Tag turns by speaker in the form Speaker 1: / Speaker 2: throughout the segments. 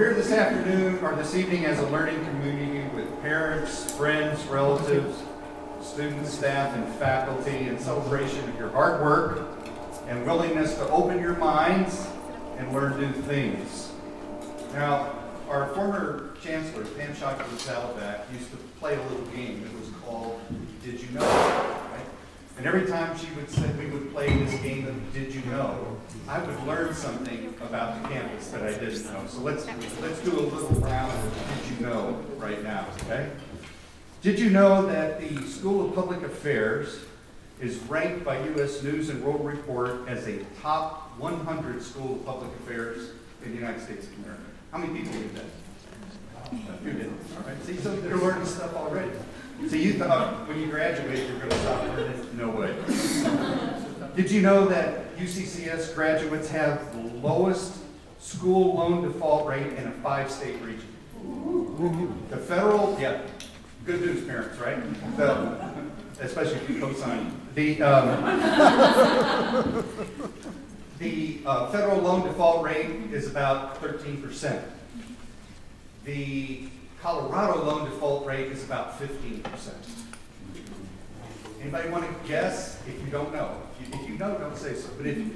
Speaker 1: here this afternoon or this evening as a learning community with parents, friends, relatives, students, staff, and faculty in celebration of your hard work and willingness to open your minds and learn new things. Now, our former chancellor, Pam Shockley-Salavak, used to play a little game that was called Did You Know? Right? And every time she would say we would play this game of Did You Know, I would learn something about the campus that I didn't know. So let's do a little round of Did You Know right now, okay? Did you know that the School of Public Affairs is ranked by U.S. News and World Report as a top 100 School of Public Affairs in the United States of America? How many people knew that? A few didn't. All right. See, so they're learning stuff already. So you thought when you graduate you're going to stop learning? No way. Did you know that UCCS graduates have the lowest school loan default rate in a 5-state region? The federal, yeah, good news, parents, right? Especially if you co-sign. The federal loan default rate is about 13%. The Colorado loan default rate is about 15%. Anybody want to guess? If you don't know, if you know, don't say so. But if you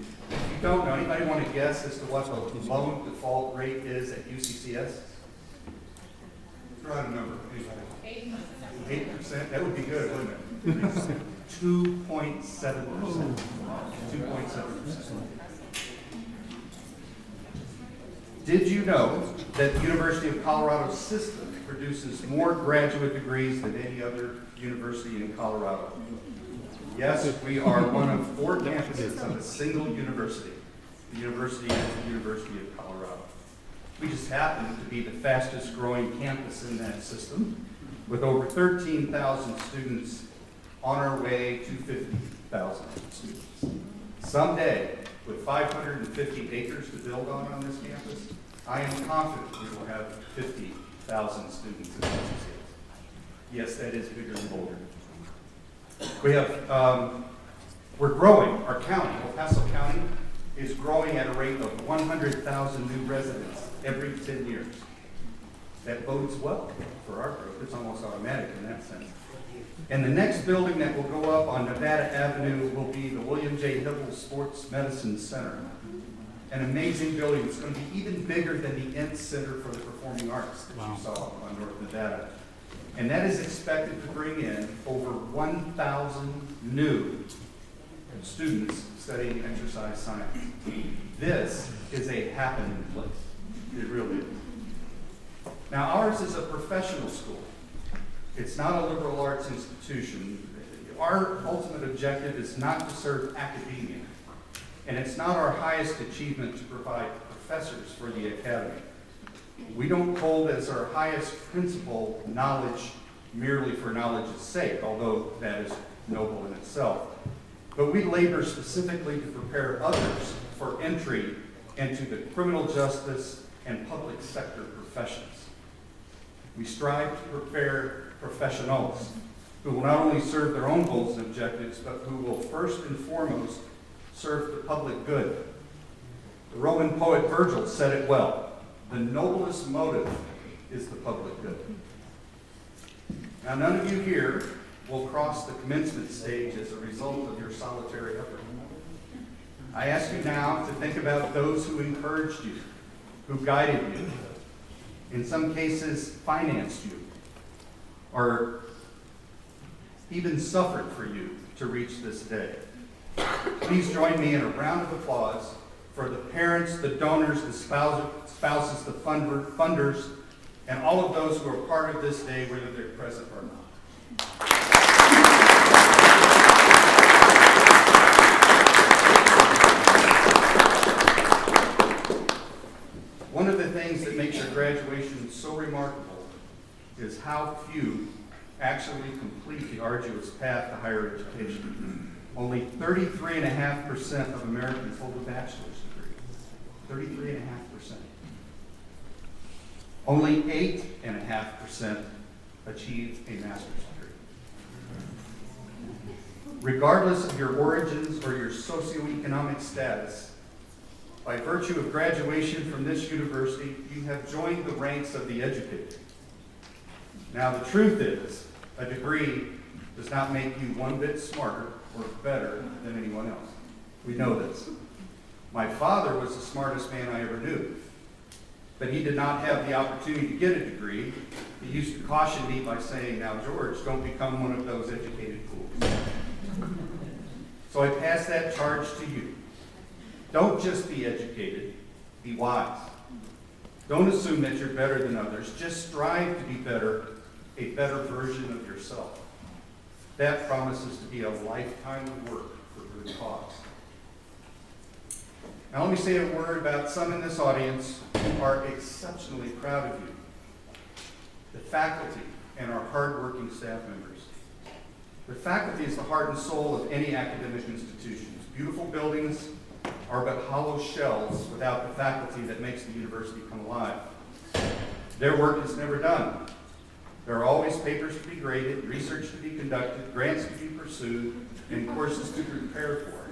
Speaker 1: don't know, anybody want to guess as to what the loan default rate is at UCCS? Throw out a number. 8%. That would be good, wouldn't it? 2.7%. 2.7%. Did you know that the University of Colorado system produces more graduate degrees than any other university in Colorado? Yes, we are one of 4 campuses of a single university. The university is the University of Colorado. We just happen to be the fastest growing campus in that system, with over 13,000 students on our way to 50,000 students. Someday, with 550 acres to build on this campus, I am confident we will have 50,000 students in UCCS. Yes, that is bigger than Boulder. We have, we're growing. Our county, El Paso County, is growing at a rate of 100,000 new residents every 10 years. That bodes well for our growth. It's almost automatic in that sense. And the next building that will go up on Nevada Avenue will be the William J. Hibble Sports Medicine Center. An amazing building. It's going to be even bigger than the Ince Center for the Performing Arts that you saw on North Nevada. And that is expected to bring in over 1,000 new students studying exercise science. This is a happening place. It really is. Now, ours is a professional school. It's not a liberal arts institution. Our ultimate objective is not to serve academia, and it's not our highest achievement to provide professors for the academy. We don't hold as our highest principle knowledge merely for knowledge's sake, although that is noble in itself. But we labor specifically to prepare others for entry into the criminal justice and public sector professions. We strive to prepare professionals who will not only serve their own goals and objectives, but who will first and foremost serve the public good. The Roman poet Virgil said it well: the noblest motive is the public good. Now, none of you here will cross the commencement stage as a result of your solitary effort. I ask you now to think about those who encouraged you, who guided you, in some cases financed you, or even suffered for you to reach this day. Please join me in a round of applause for the parents, the donors, the spouses, the funders, and all of those who are part of this day, whether they're present or not. One of the things that makes your graduation so remarkable is how few actually complete the arduous path to higher education. Only 33.5% of Americans hold a bachelor's degree. 33.5%. Only 8.5% achieve a master's degree. Regardless of your origins or your socioeconomic status, By virtue of graduation from this university, you have joined the ranks of the educated. Now, the truth is, a degree does not make you one bit smarter or better than anyone else. We know this. My father was the smartest man I ever knew, but he did not have the opportunity to get a degree. He used to caution me by saying, now, George, don't become one of those educated fools. So I pass that charge to you. Don't just be educated, be wise. Don't assume that you're better than others. Just strive to be better, a better version of yourself. That promises to be a lifetime of work for good cause. Now let me say a word about some in this audience who are exceptionally proud of you. The faculty and our hardworking staff members. The faculty is the heart and soul of any academic institution. Beautiful buildings are but hollow shells without the faculty that makes the university come alive. Their work is never done. There are always papers to be graded, research to be conducted, grants to be pursued, and courses to prepare for.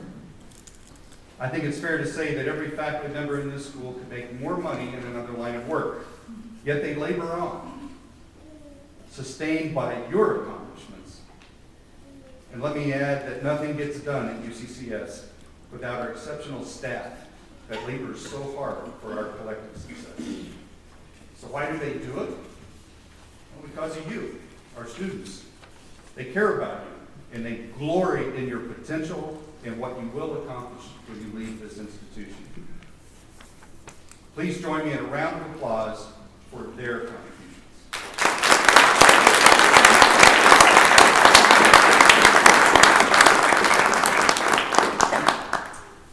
Speaker 1: I think it's fair to say that every faculty member in this school could make more money in another line of work, yet they labor on, sustained by your accomplishments. And let me add that nothing gets done at UCCS without our exceptional staff that labors so hard for our collective success. So why do they do it? Well, because of you, our students. They care about you, and they glory in your potential and what you will accomplish when you leave this institution. Please join me in a round of applause for their contributions.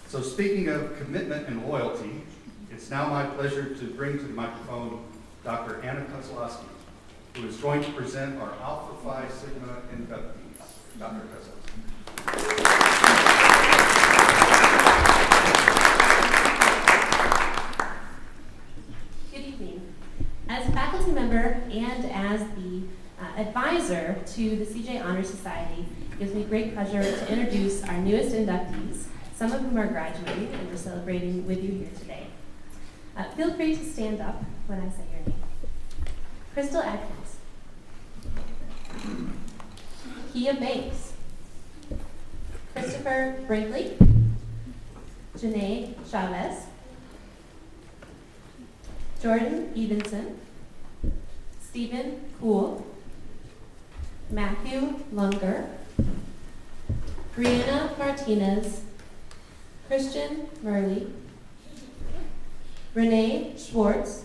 Speaker 1: So speaking of commitment and loyalty, it's now my pleasure to bring to the microphone Dr. Anna Kozlowski, who is going to present our Alpha Phi Sigma inductees. Dr. Kozlowski.
Speaker 2: Good evening. As a faculty member and as the advisor to the CJ Honor Society, it gives me great pleasure to introduce our newest inductees, some of whom are graduating, and we're celebrating with you here today. Feel free to stand up when I say your name. Crystal Atkins. Kia Banks. Christopher Brinkley. Janae Chavez. Jordan Evenson. Stephen Kuhl. Matthew Lunger. Brianna Martinez. Christian Murley, Renee Schwartz,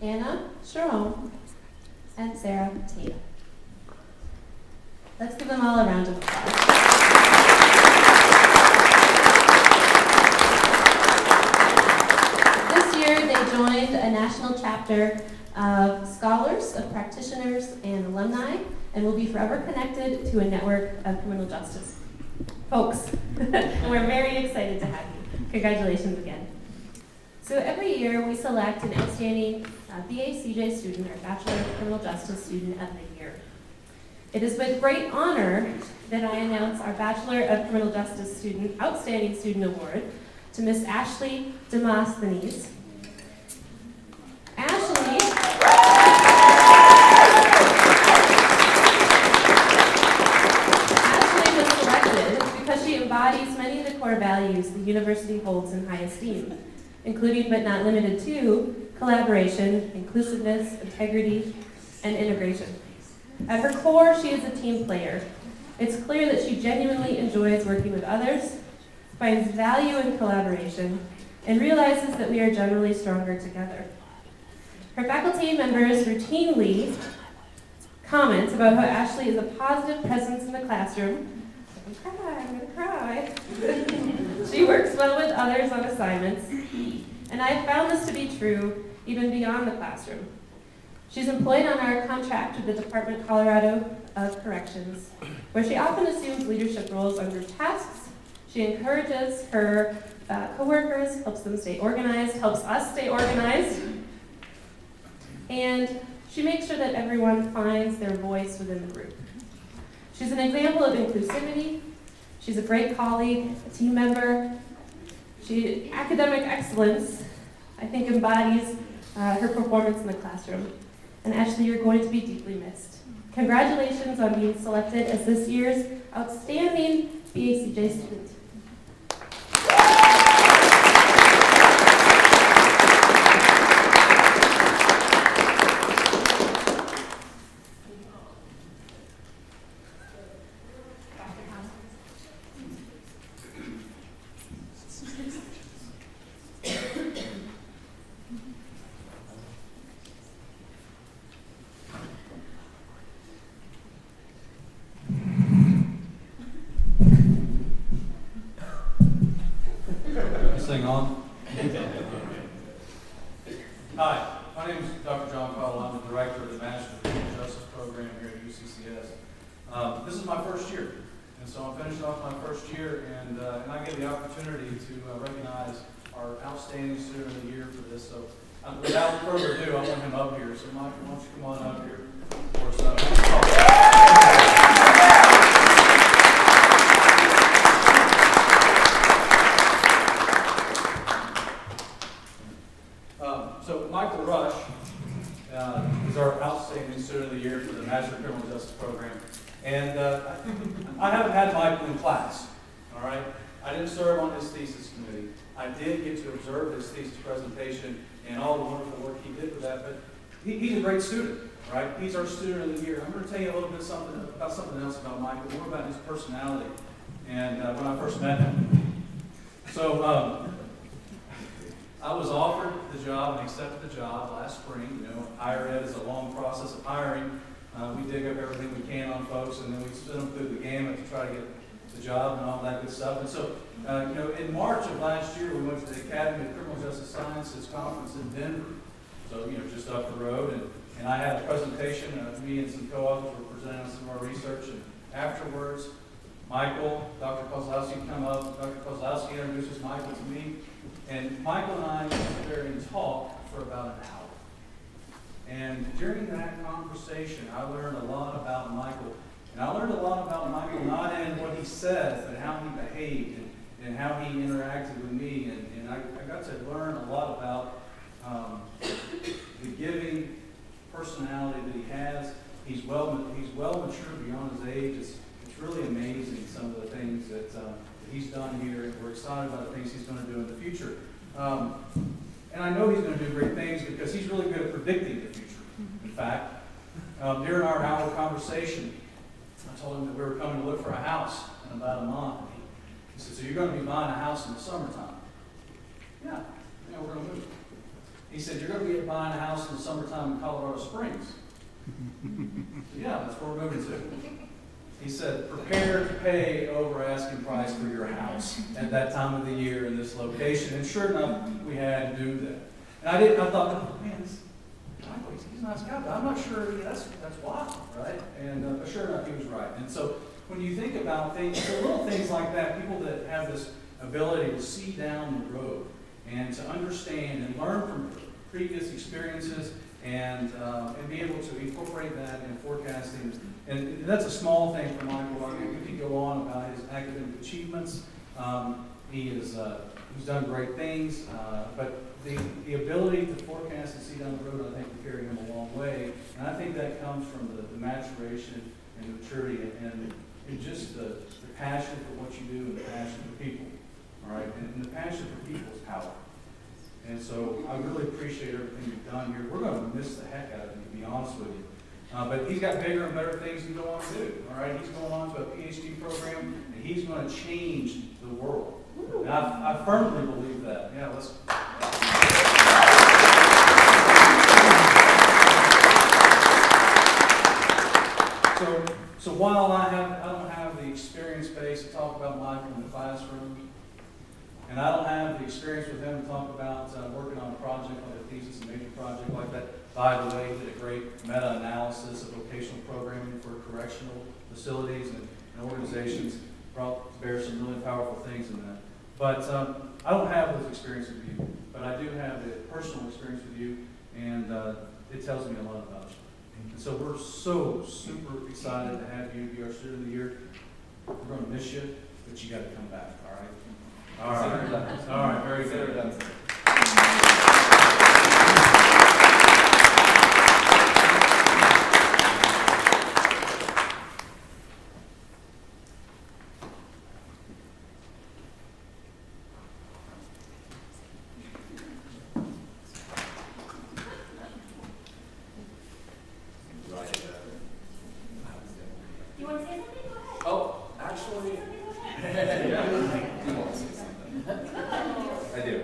Speaker 2: Anna Sharon, and Sarah Tate. Let's give them all a round of applause. This year they joined a national chapter of scholars, of practitioners, and alumni, and will be forever connected to a network of criminal justice folks. We're very excited to have you. Congratulations again. So every year we select an outstanding BA-CJ student or Bachelor of Criminal Justice student of the year. It is with great honor that I announce our Bachelor of Criminal Justice student Outstanding Student Award to Miss Ashley Demosthenes. Ashley was selected because she embodies many of the core values the university holds in high esteem, including but not limited to collaboration, inclusiveness, integrity, and integration. At her core, she is a team player. It's clear that she genuinely enjoys working with others, finds value in collaboration, and realizes that we are generally stronger together. Her faculty members routinely comment about how Ashley is a positive presence in the classroom. I'm gonna cry. She works well with others on assignments, and I have found this to be true even beyond the classroom. She's employed on our contract with the Department Colorado of Corrections, where she often assumes leadership roles under tasks. She encourages her coworkers, helps them stay organized, helps us stay organized, and she makes sure that everyone finds their voice within the group. She's an example of inclusivity. She's a great colleague, a team member. Academic excellence, I think, embodies her performance in the classroom. And Ashley, you're going to be deeply missed. Congratulations on being selected as this year's outstanding BACJ student.
Speaker 3: Thing on. Hi, my name is Dr. John Cottle. I'm the director of the Master of Criminal Justice program here at UCCS. This is my first year, and so I'm finishing off my first year, and I get the opportunity to recognize our outstanding student of the year for this. So, without further ado, I want him up here. So, Mike, why don't you come on up here for us? So Michael Rush is our outstanding student of the year for the Master of Criminal Justice program. And I haven't had Michael in class, all right? I didn't serve on his thesis committee. I did get to observe his thesis presentation and all the wonderful work he did with that, but he's a great student, right? He's our student of the year. I'm going to tell you a little bit about something else about Michael, more about his personality and when I first met him. So, I was offered the job and accepted the job last spring. You know, higher ed is a long process of hiring. We dig up everything we can on folks, and then we send them through the gamut to try to get the job and all that good stuff. And so, you know, in March of last year, we went to the Academy of Criminal Justice Sciences conference in Denver. So, you know, just up the road, and I had a presentation. Me and some co-authors were presenting some of our research, and afterwards, Michael, Dr. Kozlowski come up. Dr. Kozlowski introduces Michael to me. And Michael and I sat there and talked for about an hour. And during that conversation, I learned a lot about Michael. And I learned a lot about Michael, not in what he said, but how he behaved and how he interacted with me. And I got to learn a lot about the giving personality that he has. He's well mature beyond his age. It's really amazing some of the things that he's done here, and we're excited about the things he's going to do in the future. And I know he's going to do great things because he's really good at predicting the future. In fact, during our hour conversation, I told him that we were coming to look for a house in about a month. He said, "So you're going to be buying a house in the summertime?" Yeah, we're going to move. He said, "You're going to be buying a house in the summertime in Colorado Springs?" Yeah, that's where we're moving to. He said, "Prepare to pay over asking price for your house at that time of the year in this location." And sure enough, we had to do that. And I thought, oh, man, he's a nice guy, but I'm not sure that's wild, right? And but sure enough, he was right. And so when you think about things, so little things like that, people that have this ability to see down the road and to understand and learn from previous experiences and be able to incorporate that in forecasting. And that's a small thing for Michael. I mean, we could go on about his academic achievements. He's done great things, but the ability to forecast and see down the road, I think, will carry him a long way. And I think that comes from the maturation and maturity and just the passion for what you do and the passion for people. All right, and the passion for people is power. And so I really appreciate everything you've done here. We're going to miss the heck out of him, to be honest with you. But he's got bigger and better things to go on to do. All right, he's going on to a PhD program, and he's going to change the world. And I firmly believe that. Yeah, let's. So while I don't have the experience base to talk about Michael in the classroom, and I don't have the experience with him to talk about working on a project like a thesis, a major project like that. By the way, he did a great meta-analysis of vocational programming for correctional facilities and organizations. Brought to bear some really powerful things in that. But I don't have those experiences with you, but I do have the personal experience with you, and it tells me a lot about you. And so we're so super excited to have you be our student of the year. We're going to miss you, but you got to come back, all right? All right. All right, very good.
Speaker 2: You want to say something? Go ahead.
Speaker 3: Oh, actually,
Speaker 4: I do.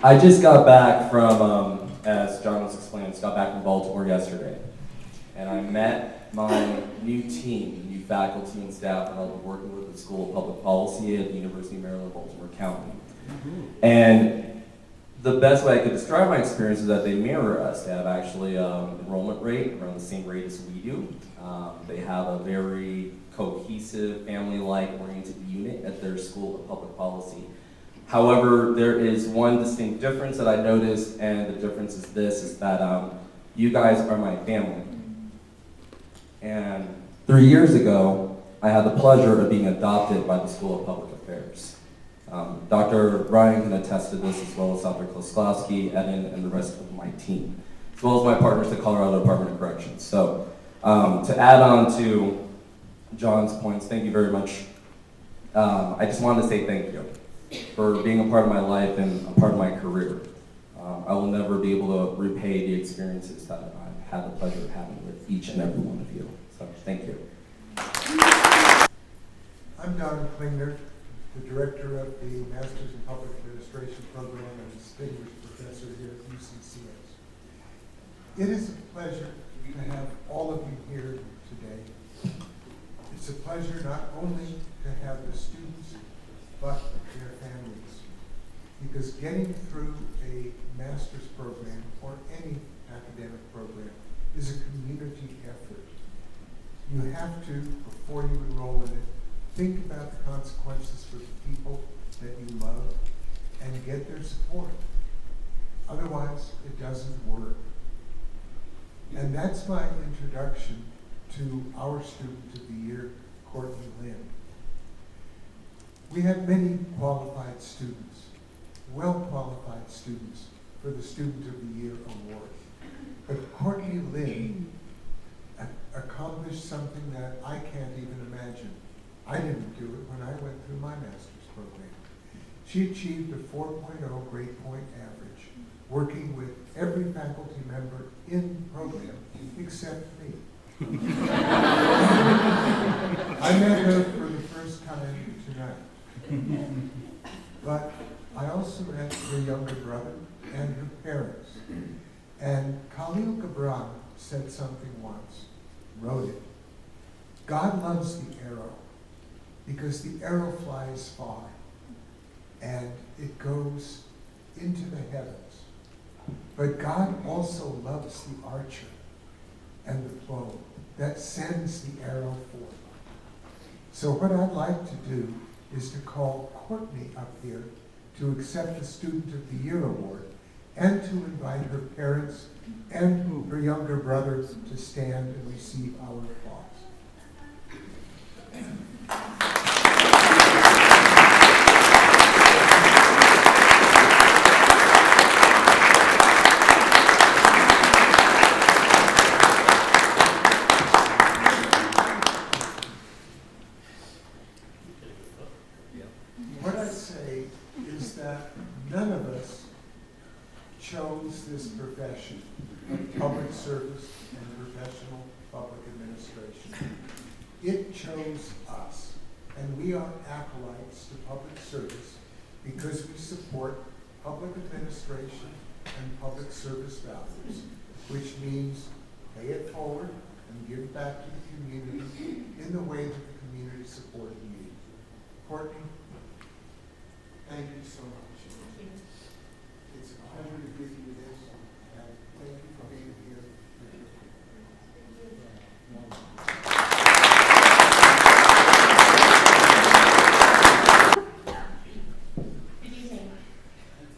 Speaker 4: I just got back from, as John was explaining, just got back from Baltimore yesterday. And I met my new team, new faculty and staff, and I'll be working with the School of Public Policy at the University of Maryland, Baltimore County. And the best way I could describe my experience is that they mirror us. They have actually enrollment rate around the same rate as we do. They have a very cohesive, family-like oriented unit at their School of Public Policy. However, there is one distinct difference that I noticed, and the difference is this, is that you guys are my family. And 3 years ago, I had the pleasure of being adopted by the School of Public Affairs. Dr. Ryan can attest to this, as well as Dr. Klosklowski, Evan, and the rest of my team, as well as my partners, the Colorado Department of Corrections. So, to add on to John's points, thank you very much. I just wanted to say thank you for being a part of my life and a part of my career. I will never be able to repay the experiences that I've had the pleasure of having with each and every one of you. So, thank you.
Speaker 5: I'm Don Klingner, the director of the Masters in Public Administration program and distinguished professor here at UCCS. It is a pleasure to have all of you here today. It's a pleasure not only to have the students, but their families. Because getting through a master's program or any academic program is a community effort. You have to, before you enroll in it, think about the consequences for the people that you love and get their support. Otherwise, it doesn't work. And that's my introduction to our student of the year, Courtney Lynn. We have many qualified students, well-qualified students for the Student of the Year award. But Courtney Lynn accomplished something that I can't even imagine. I didn't do it when I went through my master's program. She achieved a 4.0 grade point average, working with every faculty member in the program except me. I met her for the first time tonight. But I also met her younger brother and her parents. And Khalil Gibran said something once, wrote it. God loves the arrow because the arrow flies far and it goes into the heavens. But God also loves the archer and the bow that sends the arrow forth. So what I'd like to do is to call Courtney up here to accept the Student of the Year award and to invite her parents and her younger brother to stand and receive our applause. What I say is that none of us chose this profession of public service and professional public administration. It chose us, and we are acolytes to public service because we support public administration and public service values, which means pay it forward and give back to the community in the way that the community supported you. Courtney, thank you so much. It's a pleasure to give you this, and thank you for being here.
Speaker 2: Good evening.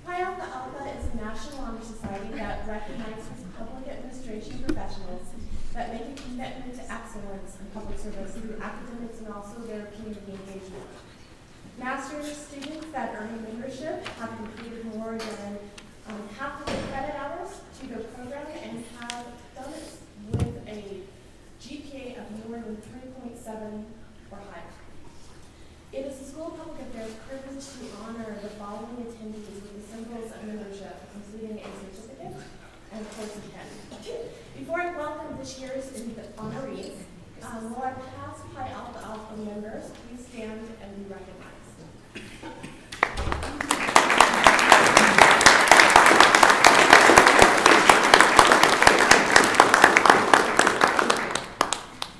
Speaker 2: Pi Alpha Alpha is a national honor society that recognizes public administration professionals that make a commitment to excellence in public service
Speaker 6: academics and also their community engagement. Master's students that earn membership have completed more than half of the credit hours to their program and have done it with a GPA of more than 3.7 or higher. It is the School of Public Affairs privilege to honor the following attendees with the symbols of membership, including a certificate and of course a pen. Before I welcome this year's honorees, will I pass Pi Alpha Alpha members, please stand and be recognized.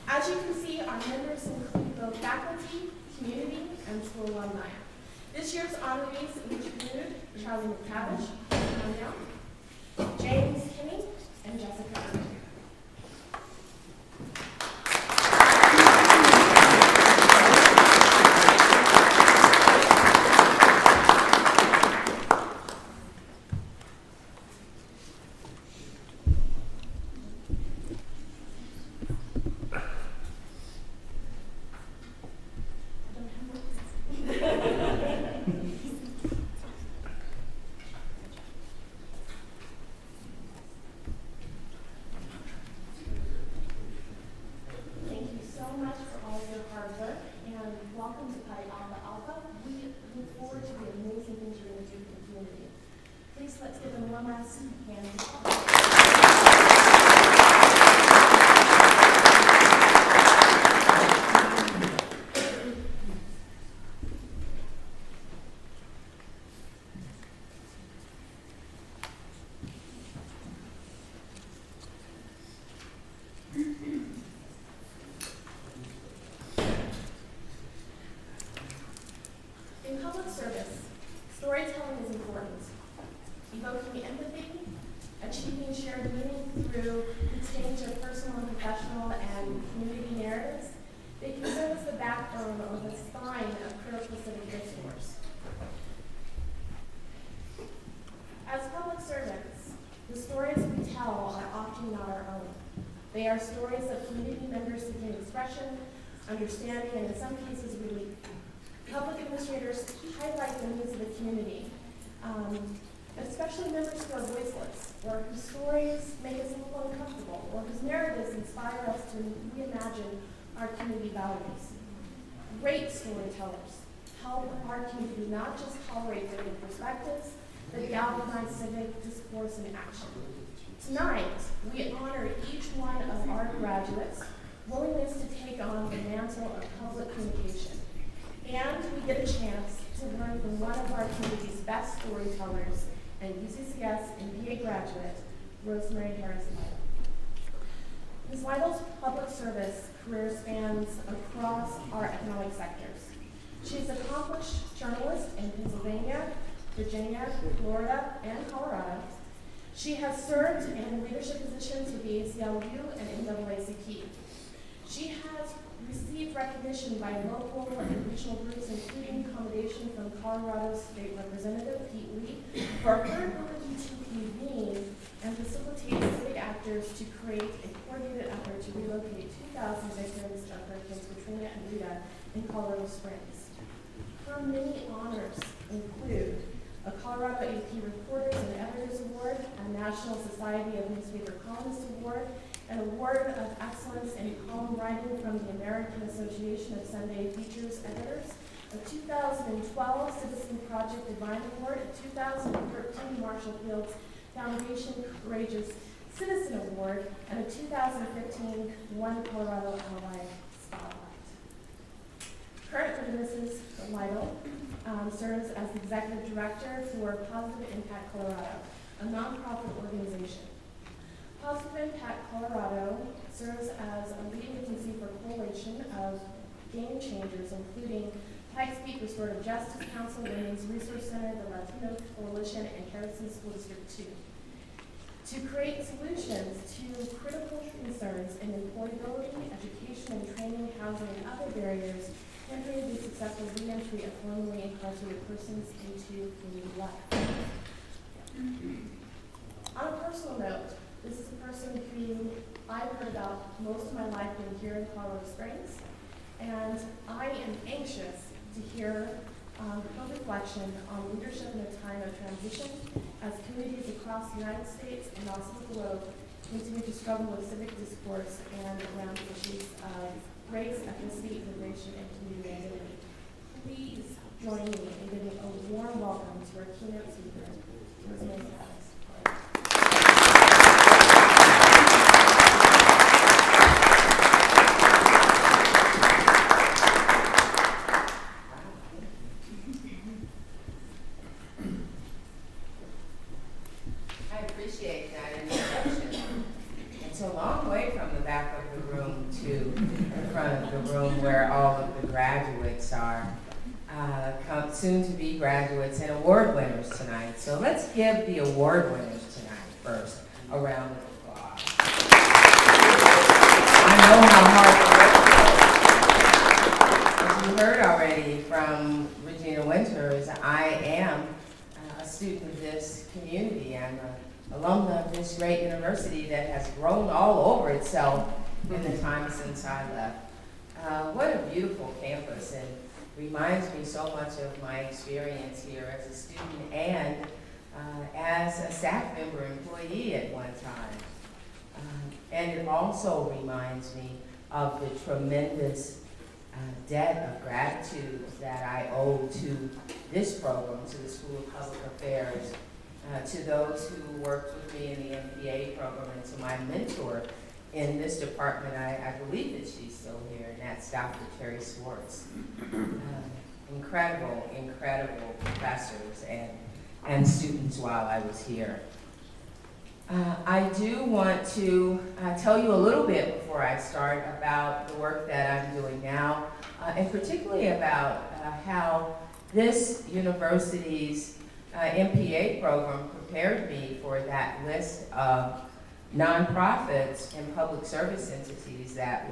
Speaker 6: As you can see, our members include both faculty, community, and school alumni. This year's honorees include Charlie McTavish, James Kinney, and Jessica Irving. Welcome to Pi Alpha Alpha. We look forward to the amazing things you're going to do for the community. Please let's give them one last hand. In public service, storytelling is important. Evoking empathy, achieving shared meaning through the exchange of personal and professional and community narratives, they can serve as the backbone or the spine of critical civic discourse. As public servants, the stories we tell are often not our own. They are stories of community members seeking expression, understanding, and in some cases relief. Public administrators highlight the needs of the community, especially members who are voiceless, or whose stories make us a little uncomfortable, or whose narratives inspire us to reimagine our community values. Great storytellers help our community not just tolerate different perspectives, but galvanize civic discourse and action. Tonight, we honor each one of our graduates' willingness to take on the mantle of public communication. And we get a chance to learn from one of our community's best storytellers and UCCS and BA graduate, Rosemary Harris Lytle. Ms. Lytle's public service career spans across our economic sectors. She's an accomplished journalist in Pennsylvania, Virginia, Florida, and Colorado. She has served in leadership positions with the ACLU and NAACP. She has received recognition by local and regional groups, including commendation from Colorado State Representative Pete Lee for her ability to convene and facilitate civic actors to create a coordinated effort to relocate 2,000 victims of Hurricanes Katrina and Rita in Colorado Springs. Her many honors include a Colorado AP Reporters and Editors Award, a National Society of Newspaper Columnists Award, an Award of Excellence in Column Writing from the American Association of Sunday Features Editors, a 2012 Citizen Project Divine Award, a 2013 Marshall Fields Foundation Courageous Citizen Award, and a 2015 One Colorado Ally Spotlight. Currently, Mrs. Lytle serves as the Executive Director for Positive Impact Colorado, a nonprofit organization. Positive Impact Colorado serves as a leading agency for coalition of game changers, including Pikes Peak Restorative Justice Council, Women's Resource Center, the Latino Coalition, and Harrison School District 2. To create solutions to critical concerns in employability, education and training, housing, and other barriers hindering the successful reentry of formerly incarcerated persons into community life. On a personal note, this is a person who I've heard about most of my life being here in Colorado Springs, and anxious to hear her reflection on leadership in a time of transition as communities across the United States and also the globe continue to struggle with civic discourse and around issues of race, ethnicity, immigration, and community identity. Please join me in giving a warm welcome to our keynote speaker, Ms. Ms. Alex.
Speaker 7: I appreciate that introduction. It's a long way from the back of the room to the front of the room where all of the graduates are, soon to be graduates and award winners tonight. So let's give the award winners tonight first a round of applause. I know how hard the work is. As you heard already from Regina Winters, I am a student of this community. I'm an alumna of this great university that has grown all over itself in the time since I left. What a beautiful campus, and reminds me so much of my experience here as a student and as a staff member employee at one time. And it also reminds me of the tremendous debt of gratitude that I owe to this program, to the School of Public Affairs, to those who worked with me in the MPA program, and to my mentor in this department. I believe that she's still here, and that's Dr. Terry Swartz. Incredible professors and students while I was here. I do want to tell you a little bit before I start about the work that I'm doing now, and particularly about how this university's MPA program prepared me for that list of nonprofits and public service entities that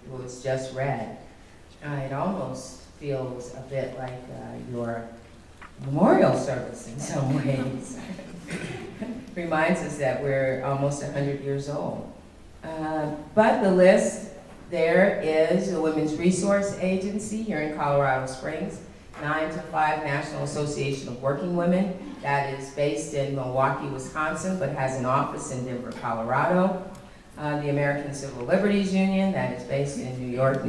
Speaker 7: was just read. It almost feels a bit like your memorial service in some ways. Reminds us that we're almost 100 years old. But the list there is the Women's Resource Agency here in Colorado Springs, 9 to 5 National Association of Working Women, that is based in Milwaukee, Wisconsin, but has an office in Denver, Colorado. The American Civil Liberties Union, that is based in New York,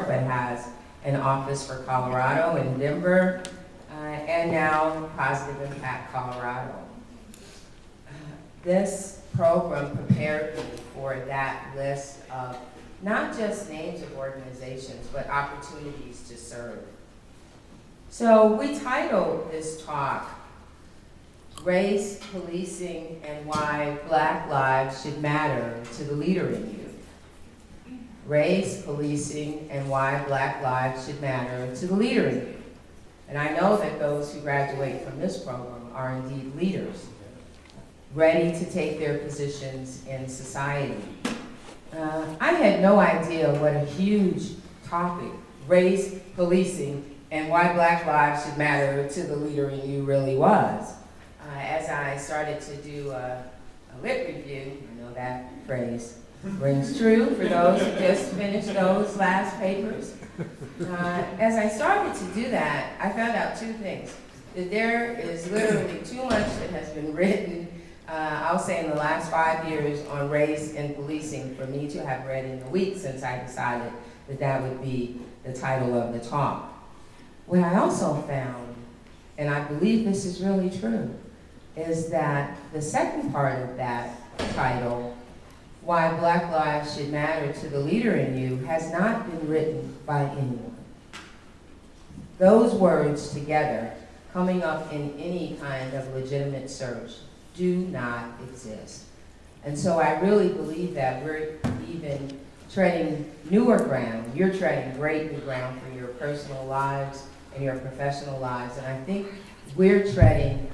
Speaker 7: but has an office for Colorado in Denver, and now Positive Impact Colorado. This program prepared me for that list of not just names of organizations, but opportunities to serve. So we titled this talk, Race, Policing, and Why Black Lives Should Matter to the Leader in You. Race, Policing, and Why Black Lives Should Matter to the Leader in You. And I know that those who graduate from this program are indeed leaders, ready to take their positions in society. I had no idea what a huge topic, race, policing, and why Black lives should matter to the leader in you really was. As I started to do a lit review, I know that phrase rings true for those who just finished those last papers. As I started to do that, I found out two things. That there is literally too much that has been written, I'll say in the last 5 years, on race and policing for me to have read in a week since I decided that that would be the title of the talk. What I also found, and I believe this is really true, is that the second part of that title, Why Black Lives Should Matter to the Leader in You, has not been written by anyone. Those words together, coming up in any kind of legitimate search, do not exist. And so I really believe that we're even treading newer ground. You're treading great new ground for your personal lives and your professional lives. And I think we're treading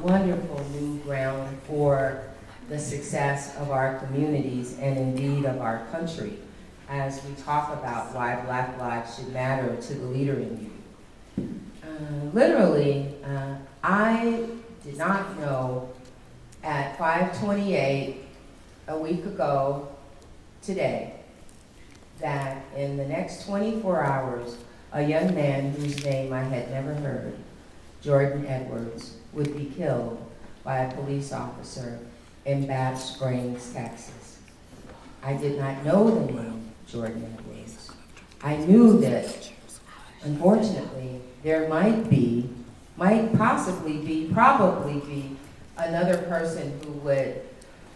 Speaker 7: wonderful new ground for the success of our communities and indeed of our country as we talk about why Black lives should matter to the leader in you. Literally, I did not know at 5:28 a week ago today that in the next 24 hours a young man whose name I had never heard, Jordan Edwards, would be killed by a police officer in Batch Springs, Texas. I did not know the name Jordan Edwards. I knew that, unfortunately, there might possibly be, probably be another person who would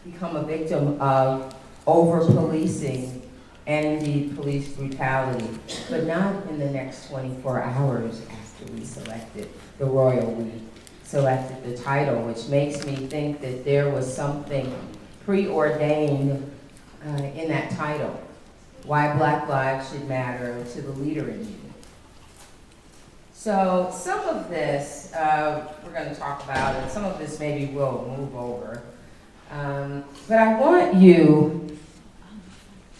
Speaker 7: become a victim of over-policing and indeed police brutality, but not in the next 24 hours after we selected we selected the title, which makes me think that there was something preordained in that title. Why Black Lives Should Matter to the Leader in You. So some of this we're going to talk about, and some of this maybe we'll move over. But I want you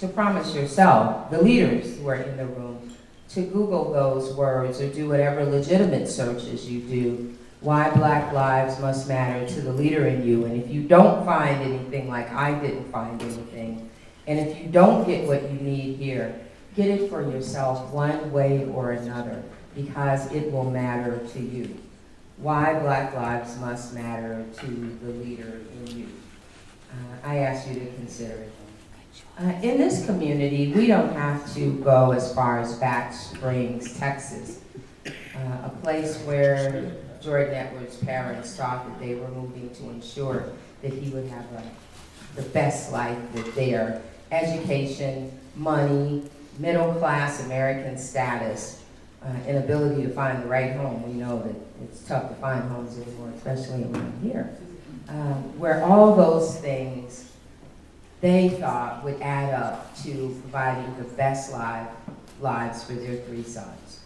Speaker 7: to promise yourself, the leaders who are in the room, to Google those words or do whatever legitimate searches you do. Why Black Lives Must Matter to the Leader in You. And if you don't find anything, like I didn't find anything, and if you don't get what you need here, get it for yourself one way or another, because it will matter to you. Why Black Lives Must Matter to the Leader in You. I ask you to consider it. In this community, we don't have to go as far as Batch Springs, Texas, a place where Jordan Edwards' parents thought that they were moving to ensure that he would have the best life, that their education, money, middle-class American status, and ability to find the right home. We know that it's tough to find homes anymore, especially around here. Where all those things they thought would add up to providing the best lives for their three sons.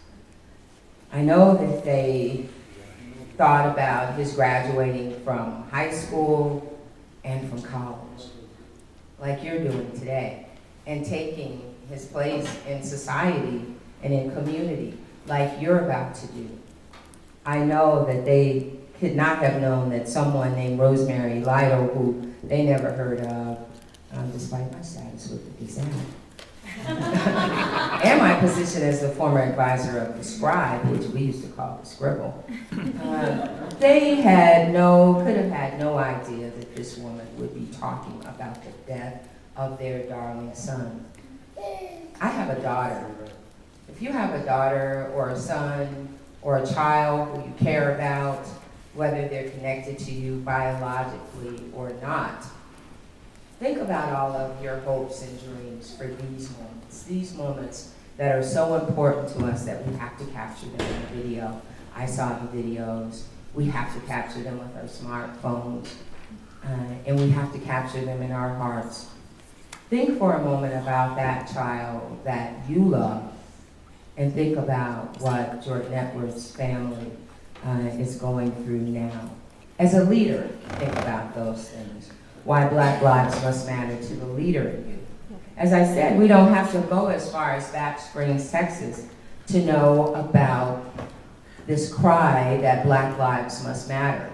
Speaker 7: I know that they thought about his graduating from high school and from college, like you're doing today, and taking his place in society and in community, like you're about to do. I know that they could not have known that someone named Rosemary Lido, who they never heard of, despite my status with the Gazette, and my position as the former advisor of the Scribe, which we used to call the Scribble, they could have had no idea that this woman would be talking about the death of their darling son. I have a daughter. If you have a daughter or a son or a child who you care about, whether they're connected to you biologically or not, think about all of your hopes and dreams for these moments that are so important to us that we have to capture them in video. I saw the videos. We have to capture them with our smartphones, and we have to capture them in our hearts. Think for a moment about that child that you love, and think about what Jordan Edwards' family is going through now. As a leader, think about those things. Why Black Lives Must Matter to the Leader in You. As I said, we don't have to go as far as Batch Springs, Texas, to know about this cry that Black Lives Must Matter.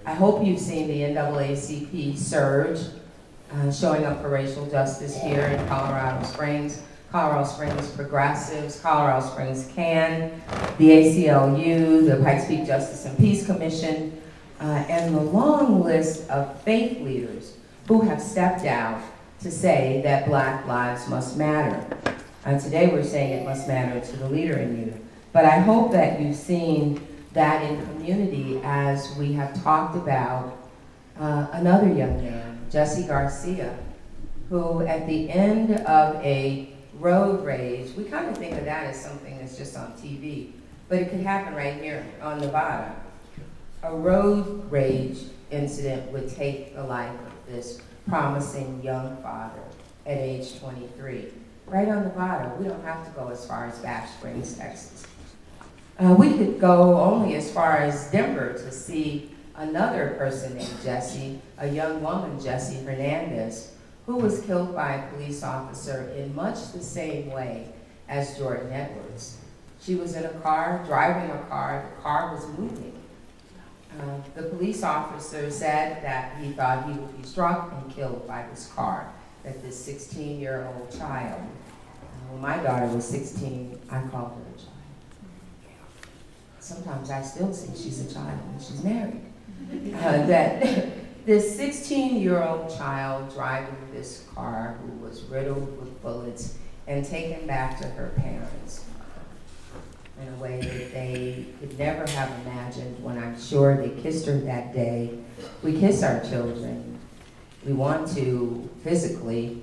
Speaker 7: I hope you've seen the NAACP surge showing up for racial justice here in Colorado Springs Progressives, Colorado Springs CAN, the ACLU, the Pikes Peak Justice and Peace Commission, and the long list of faith leaders who have stepped out to say that Black Lives Must Matter. And today we're saying it must matter to the leader in you. But I hope that you've seen that in community as we have talked about another young man, Jesse Garcia, who at the end of a road rage, we kind of think of that as something that's just on TV, but it could happen right here on Nevada. A road rage incident would take the life of this promising young father at age 23. Right on Nevada, we don't have to go as far as Batch Springs, Texas. We could go only as far as Denver to see another person named Jesse, a young woman, Jessie Hernandez, who was killed by a police officer in much the same way as Jordan Edwards. She was in a car, driving a car, the car was moving. The police officer said that he thought he would be struck and killed by this car, that this 16-year-old child, when my daughter was 16, I called her a child. sometimes I still think she's a child and she's married. That this 16-year-old child driving this car who was riddled with bullets and taken back to her parents in a way that they could never have imagined, when I'm sure they kissed her that day. We kiss our children. We want to physically.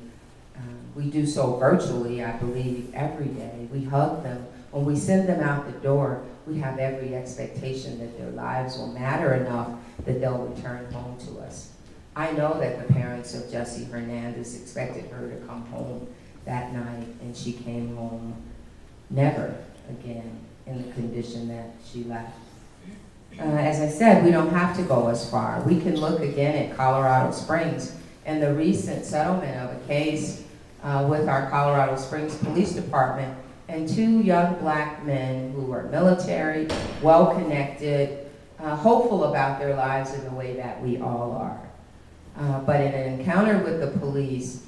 Speaker 7: We do so virtually, I believe, every day. We hug them. When we send them out the door, we have every expectation that their lives will matter enough that they'll return home to us. I know that the parents of Jessie Hernandez expected her to come home that night, and she came home never again in the condition that she left. As I said, we don't have to go as far. We can look again at Colorado Springs and the recent settlement of a case with our Colorado Springs Police Department and 2 young black men who were military, well-connected, hopeful about their lives in the way that we all are. But in an encounter with the police,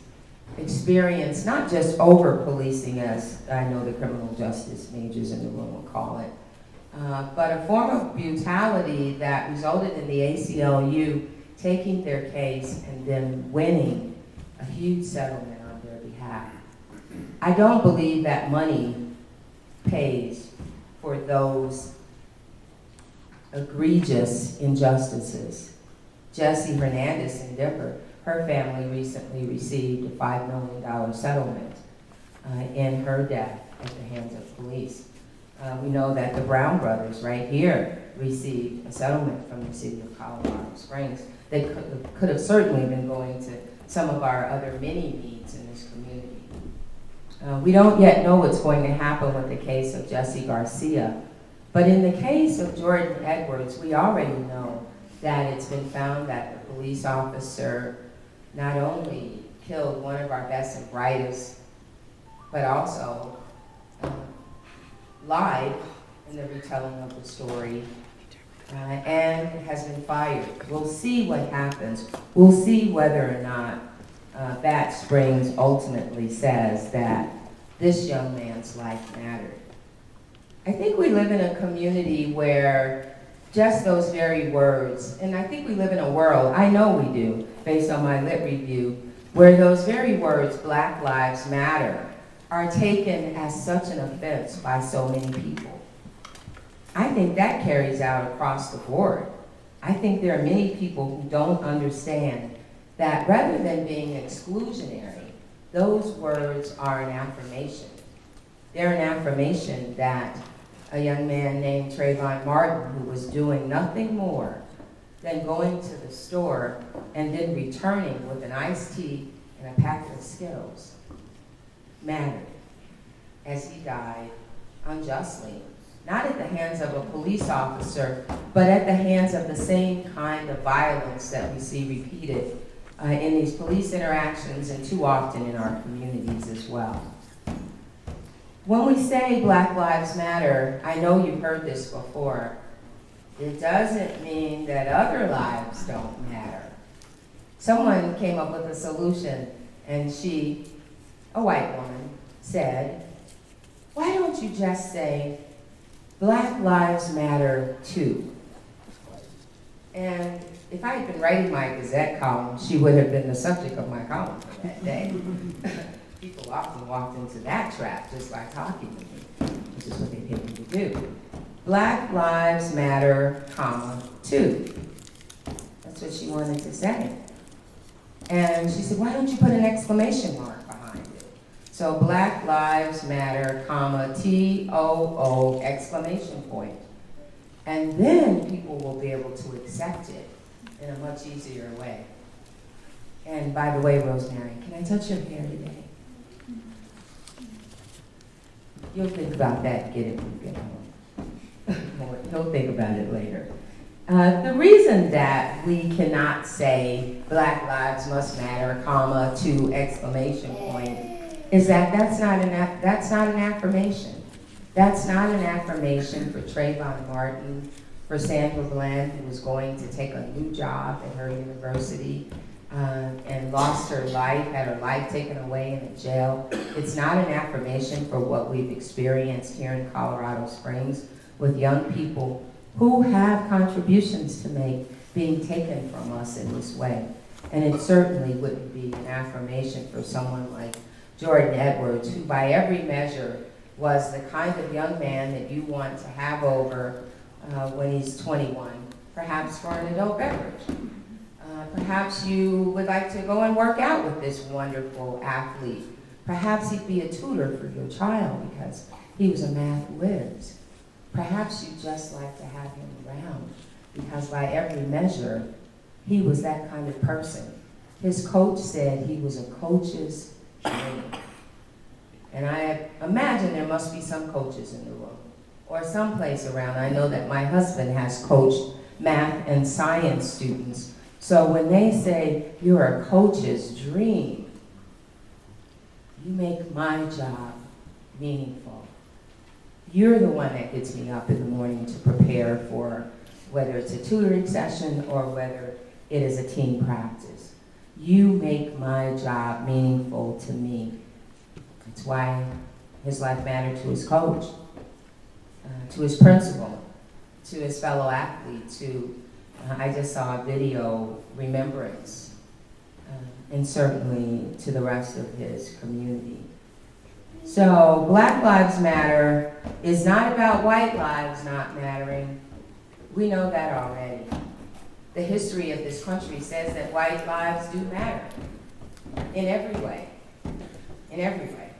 Speaker 7: experienced not just over-policing, as I know the criminal justice majors in the room will call it, but a form of brutality that resulted in the ACLU taking their case and then winning a huge settlement on their behalf. I don't believe that money pays for those egregious injustices. Jessie Hernandez in Denver, her family recently received a $5 million settlement in her death at the hands of police. We know that the Brown brothers right here received a settlement from the city of Colorado Springs that could have certainly been going to some of our other many needs in this community. We don't yet know what's going to happen with the case of Jesse Garcia, but in the case of Jordan Edwards, we already know that it's been found that the police officer not only killed one of our best and brightest, but also lied in the retelling of the story and has been fired. We'll see what happens. We'll see whether or not Bat Springs ultimately says that this young man's life mattered. I think we live in a community where just those very words, and I think we live in a world, I know we do, based on my lit review, where those very words, Black Lives Matter, are taken as such an offense by so many people. I think that carries out across the board. I think there are many people who don't understand that rather than being exclusionary, those words are an affirmation. They're an affirmation that a young man named Trayvon Martin, who was doing nothing more than going to the store and then returning with an iced tea and a packet of Skittles, mattered as he died unjustly, not at the hands of a police officer, but at the hands of the same kind of violence that we see repeated in these police interactions and too often in our communities as well. When we say Black Lives Matter, I know you've heard this before, it doesn't mean that other lives don't matter. Someone came up with a solution, and she, a white woman, said, why don't you just say, Black Lives Matter too? And if I had been writing my Gazette column, she would have been the subject of my column for that day. People often walked into that trap just by talking to me, which is what they paid me to do. Black Lives Matter, comma, too. That's what she wanted to say. And she said, why don't you put an exclamation mark behind it? So Black Lives Matter, comma, T-O-O, exclamation point. And then people will be able to accept it in a much easier way. And by the way, Rosemary, can I touch your hair today? You'll think about that, get it when you get home. You'll think about it later. The reason that we cannot say Black Lives Must Matter, comma, to exclamation point, is that that's not an affirmation. That's not an affirmation for Trayvon Martin, for Sandra Bland, who was going to take a new job at her university and lost her life, had her life taken away in a jail. It's not an affirmation for what we've experienced here in Colorado Springs with young people who have contributions to make being taken from us in this way. And it certainly wouldn't be an affirmation for someone like Jordan Edwards, who by every measure was the kind of young man that you want to have over when he's 21, perhaps for an adult beverage. Perhaps you would like to go and work out with this wonderful athlete. Perhaps he'd be a tutor for your child because he was a math whiz. Perhaps you'd just like to have him around because by every measure, he was that kind of person. His coach said he was a coach's dream. And I imagine there must be some coaches in the room or someplace around. I know that my husband has coached math and science students. So when they say you're a coach's dream, you make my job meaningful. You're the one that gets me up in the morning to prepare for whether it's a tutoring session or whether it is a team practice. You make my job meaningful to me. That's why his life mattered to his coach, to his principal, to his fellow athlete, to, I just saw a video, remembrance, and certainly to the rest of his community. So Black Lives Matter is not about white lives not mattering. We know that already. The history of this country says that white lives do matter in every way, in every way.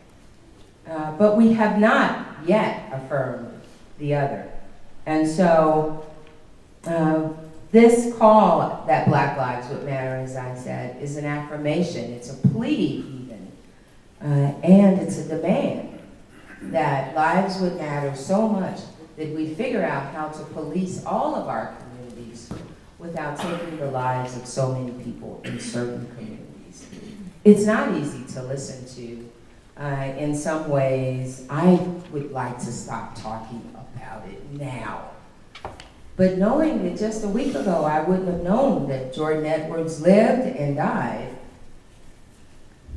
Speaker 7: But we have not yet affirmed the other. And so this call that Black Lives Would Matter, as I said, is an affirmation. It's a plea even. And it's a demand that lives would matter so much that we figure out how to police all of our communities without taking the lives of so many people in certain communities. It's not easy to listen to. In some ways, I would like to stop talking about it now. But knowing that just a week ago I wouldn't have known that Jordan Edwards lived and died,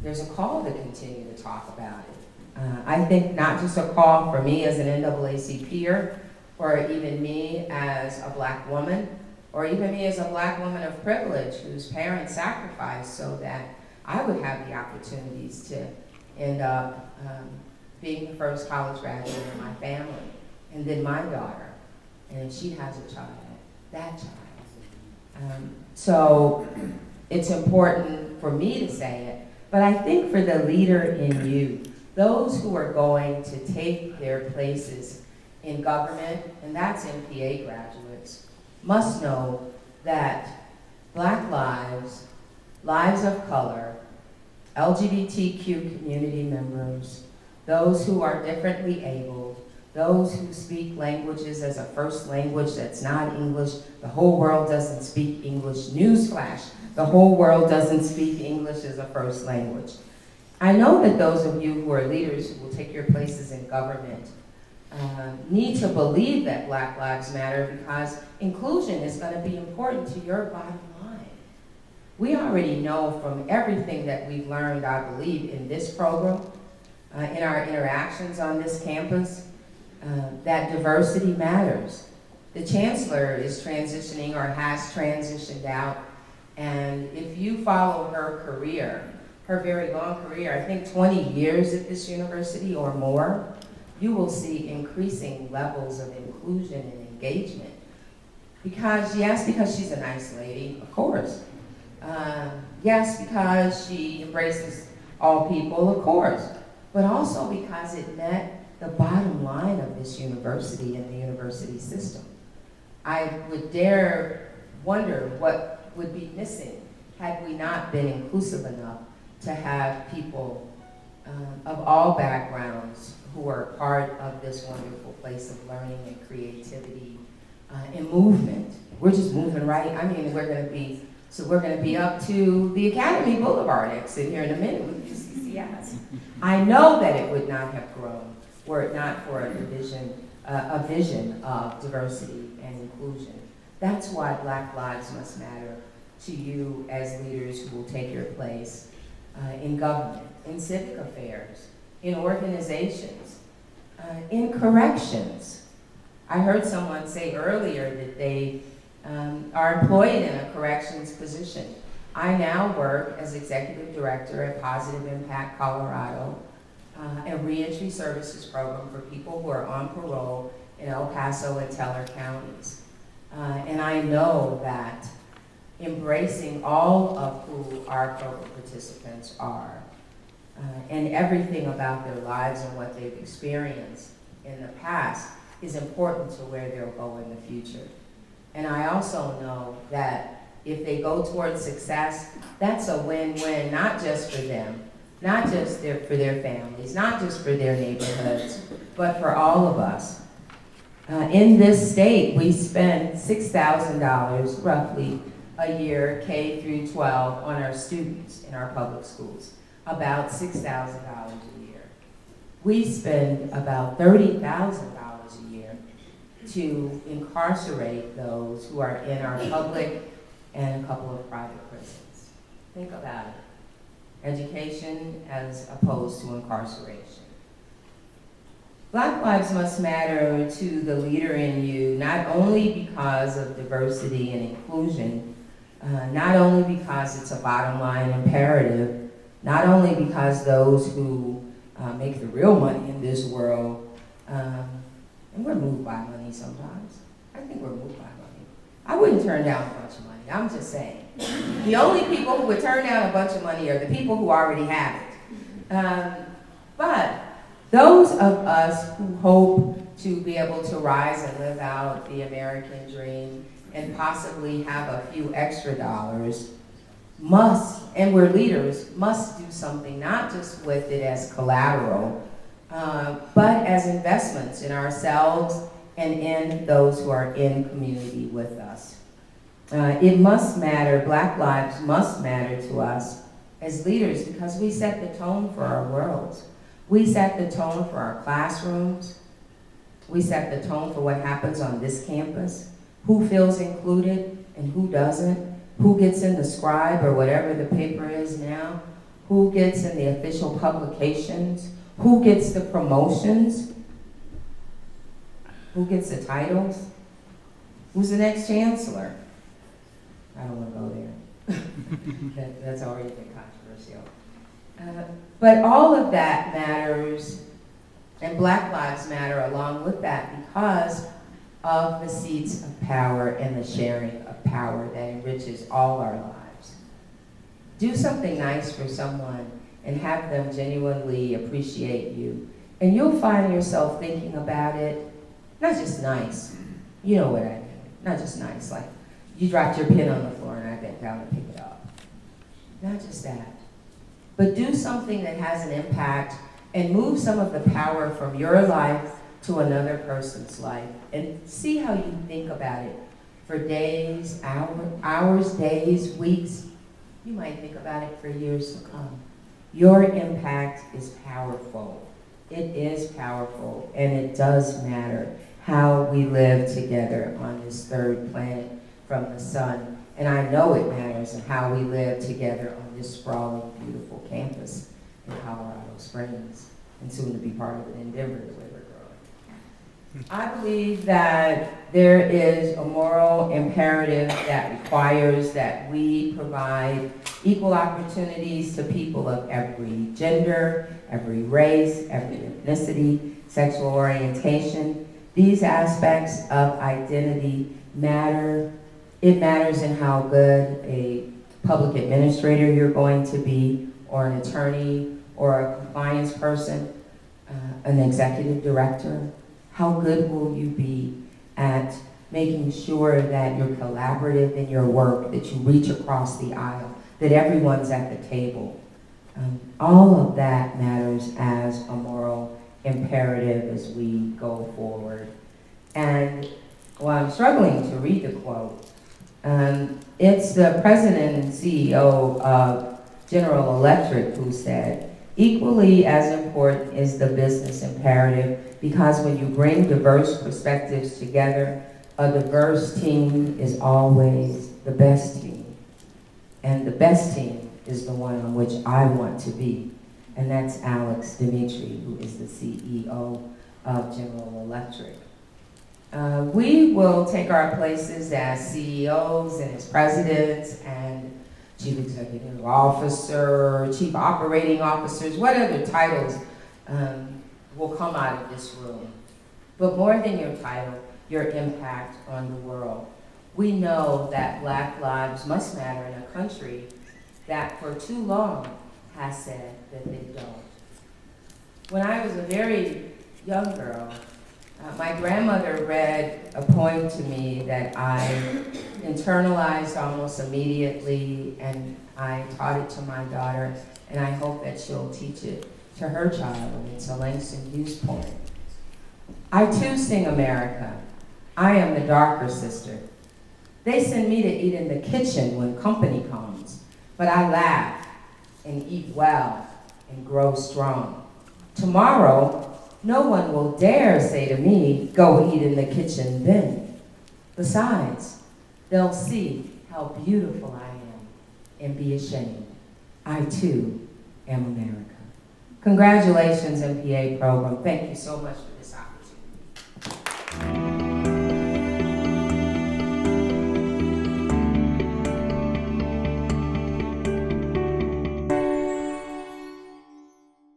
Speaker 7: there's a call to continue to talk about it. I think not just a call for me as an NAACP peer, or even me as a black woman, or even me as a black woman of privilege whose parents sacrificed so that I would have the opportunities to end up being the first college graduate in my family, and then my daughter, and she has a child, that child. So it's important for me to say it, but I think for the leader in you, those who are going to take their places in government, and that's MPA graduates, must know that Black lives, lives of color, LGBTQ community members, those who are differently abled, those who speak languages as a first language that's not English. The whole world doesn't speak English. Newsflash, the whole world doesn't speak English as a first language. I know that those of you who are leaders who will take your places in government need to believe that Black Lives Matter because inclusion is going to be important to your bottom line. We already know from everything that we've learned, I believe, in this program, in our interactions on this campus, that diversity matters. The chancellor is transitioning or has transitioned out, and if you follow her career, her very long career, I think 20 years at this university or more, you will see increasing levels of inclusion and engagement. Because, yes, because she's a nice lady, of course. Yes, because she embraces all people, of course. But also because it met the bottom line of this university and the university system. I would dare wonder what would be missing had we not been inclusive enough to have people of all backgrounds who are part of this wonderful place of learning and creativity and movement. We're just moving right. I mean, we're going to be up to the Academy Boulevard exit here in a minute with UCCS. I know that it would not have grown were it not for a vision of diversity and inclusion. That's why Black lives must matter to you as leaders who will take your place in government, in civic affairs, in organizations, in corrections. I heard someone say earlier that they are employed in a corrections position. I now work as executive director at Positive Impact Colorado, a reentry services program for people who are on parole in El Paso and Teller counties. And I know that embracing all of who our program participants are, and everything about their lives and what they've experienced in the past is important to where they'll go in the future. And I also know that if they go towards success, that's a win-win, not just for them, not just for their families, not just for their neighborhoods, but for all of us. In this state, we spend $6,000 roughly a year, K through 12, on our students in our public schools, about $6,000 a year. We spend about $30,000 a year to incarcerate those who are in our public and a couple of private prisons. Think about it. Education as opposed to incarceration. Black lives must matter to the leader in you, not only because of diversity and inclusion, not only because it's a bottom line imperative, not only because those who make the real money in this world, and we're moved by money sometimes. I think we're moved by money. I wouldn't turn down a bunch of money, I'm just saying. The only people who would turn down a bunch of money are the people who already have it. But those of us who hope to be able to rise and live out the American dream and possibly have a few extra dollars must, and we're leaders, must do something, not just with it as collateral, but as investments in ourselves and in those who are in community with us. It must matter, Black lives must matter to us as leaders because we set the tone for our worlds. We set the tone for our classrooms. We set the tone for what happens on this campus, who feels included and who doesn't, who gets in the Scribe or whatever the paper is now, who gets in the official publications, who gets the promotions, who gets the titles, who's the next chancellor. I don't want to go there. That's already been controversial. But all of that matters, and Black Lives Matter along with that because of the seats of power and the sharing of power that enriches all our lives. Do something nice for someone and have them genuinely appreciate you. And you'll find yourself thinking about it, not just nice, you know what I mean, not just nice, like you dropped your pen on the floor and I bent down to pick it up. Not just that, but do something that has an impact and move some of the power from your life to another person's life and see how you think about it for days, hours, days, weeks. You might think about it for years to come. Your impact is powerful. It is powerful, and it does matter how we live together on this third planet from the sun. And I know it matters in how we live together on this sprawling, beautiful campus in Colorado Springs, and soon to be part of it in Denver, the way we're growing. I believe that there is a moral imperative that requires that we provide equal opportunities to people of every gender, every race, every ethnicity, sexual orientation. These aspects of identity matter. It matters in how good a public administrator you're going to be, or an attorney, or a compliance person, an executive director. How good will you be at making sure that you're collaborative in your work, that you reach across the aisle, that everyone's at the table? All of that matters as a moral imperative as we go forward. And while I'm struggling to read the quote, it's the president and CEO of General Electric who said, "Equally as important is the business imperative because when you bring diverse perspectives together, a diverse team is always the best team. And the best team is the one on which I want to be." And that's Alex Dimitri, who is the CEO of General Electric. We will take our places as CEOs and as presidents and chief executive officer, chief operating officers, whatever titles will come out of this room. But more than your title, your impact on the world. We know that Black lives must matter in a country that for too long has said that they don't. When I was a very young girl, my grandmother read a poem to me that I internalized almost immediately, and I taught it to my daughter, and I hope that she'll teach it to her child. It's a Langston Hughes poem. I too sing America. I am the darker sister. They send me to eat in the kitchen when company comes, but I laugh and eat well and grow strong. Tomorrow, no one will dare say to me, go eat in the kitchen then. Besides, they'll see how beautiful I am and be ashamed. I too am America. Congratulations, MPA program. Thank you so much for this opportunity.